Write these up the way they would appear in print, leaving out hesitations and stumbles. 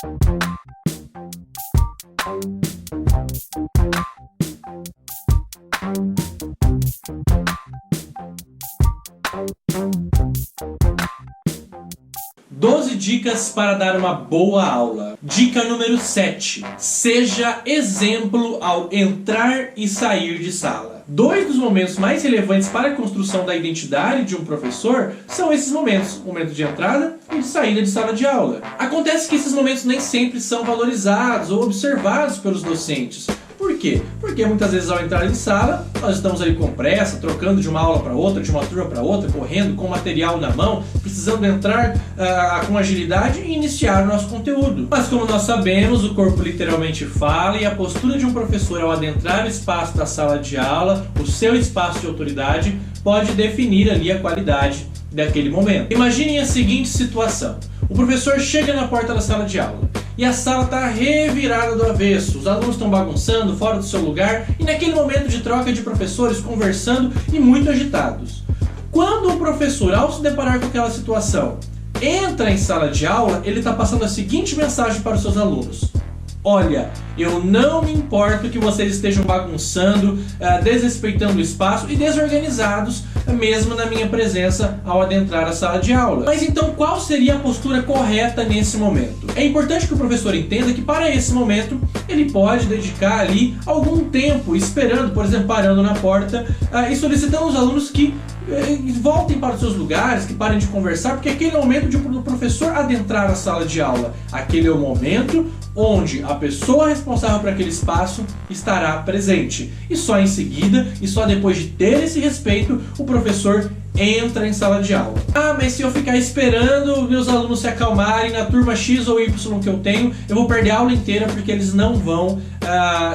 12 dicas para dar uma boa aula. Dica número 7. Seja exemplo ao entrar e sair de sala. Dois dos momentos mais relevantes para a construção da identidade de um professor são esses momentos, o momento de entrada e de saída de sala de aula. Acontece que esses momentos nem sempre são valorizados ou observados pelos docentes. Por quê? Porque muitas vezes ao entrar em sala, nós estamos ali com pressa, trocando de uma aula para outra, de uma turma para outra, correndo com material na mão, precisando entrar com agilidade e iniciar o nosso conteúdo. Mas como nós sabemos, o corpo literalmente fala e a postura de um professor ao adentrar o espaço da sala de aula, o seu espaço de autoridade, pode definir ali a qualidade daquele momento. Imaginem a seguinte situação. O professor chega na porta da sala de aula e a sala está revirada do avesso, os alunos estão bagunçando, fora do seu lugar e naquele momento de troca de professores, conversando e muito agitados. Quando o professor, ao se deparar com aquela situação, entra em sala de aula, ele está passando a seguinte mensagem para os seus alunos: olha, eu não me importo que vocês estejam bagunçando, desrespeitando o espaço e desorganizados, mesmo na minha presença ao adentrar a sala de aula. Mas então qual seria a postura correta nesse momento? É importante que o professor entenda que para esse momento ele pode dedicar ali algum tempo esperando, por exemplo, parando na porta e solicitando aos alunos que voltem para os seus lugares, que parem de conversar, porque aquele é o momento do professor adentrar a sala de aula. Aquele é o momento onde a pessoa responsável por aquele espaço estará presente. E só em seguida, e só depois de ter esse respeito, o professor entra em sala de aula. Ah, mas se eu ficar esperando meus alunos se acalmarem na turma X ou Y que eu tenho, eu vou perder a aula inteira porque eles não vão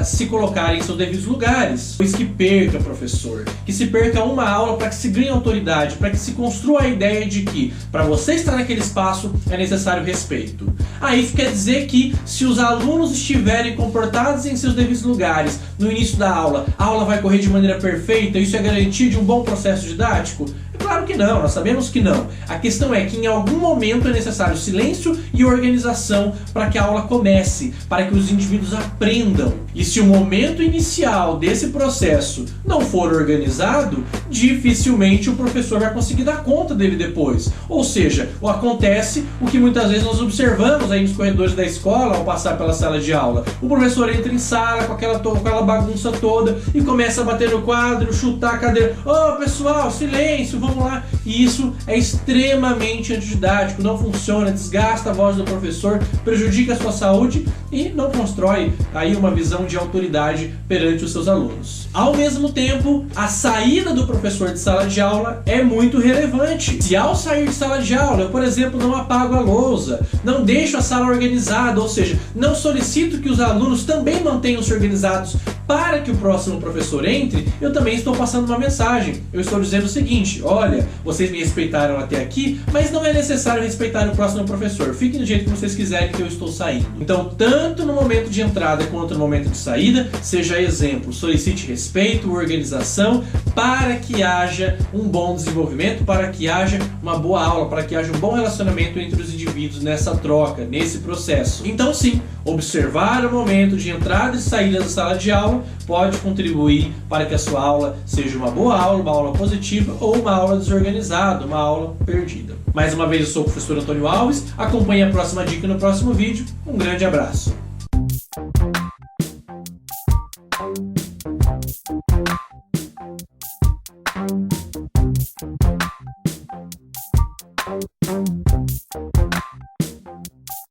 se colocarem em seus devidos lugares. Pois que perca, professor, que se perca uma aula para que se ganhe autoridade, para que se construa a ideia de que para você estar naquele espaço é necessário respeito. Isso quer dizer que se os alunos estiverem comportados em seus devidos lugares no início da aula, a aula vai correr de maneira perfeita, isso é garantia de um bom processo didático? Claro que não, nós sabemos que não. A questão é que em algum momento é necessário silêncio e organização para que a aula comece, para que os indivíduos aprendam. E se o momento inicial desse processo não for organizado, dificilmente o professor vai conseguir dar conta dele depois. Ou seja, acontece o que muitas vezes nós observamos aí nos corredores da escola ao passar pela sala de aula. O professor entra em sala com aquela bagunça toda e começa a bater no quadro, chutar a cadeira. Pessoal, silêncio, vamos lá. E isso é extremamente antididático, não funciona, desgasta a voz do professor, prejudica a sua saúde e não constrói aí uma visão de autoridade perante os seus alunos. Ao mesmo tempo, a saída do professor de sala de aula é muito relevante. Se ao sair de sala de aula, eu, por exemplo, não apago a lousa, não deixo a sala organizada, ou seja, não solicito que os alunos também mantenham-se organizados para que o próximo professor entre, eu também estou passando uma mensagem. Eu estou dizendo o seguinte: olha, vocês me respeitaram até aqui, mas não é necessário respeitar o próximo professor. Fiquem do jeito que vocês quiserem que eu estou saindo. Então, tanto no momento de entrada quanto no momento de saída, seja exemplo, solicite respeito, organização, para que haja um bom desenvolvimento, para que haja uma boa aula, para que haja um bom relacionamento entre os indivíduos nessa troca, nesse processo. Então sim, observar o momento de entrada e saída da sala de aula pode contribuir para que a sua aula seja uma boa aula, uma aula positiva ou uma aula desorganizada, uma aula perdida. Mais uma vez, eu sou o professor Antônio Alves, acompanhe a próxima dica no próximo vídeo. Um grande abraço!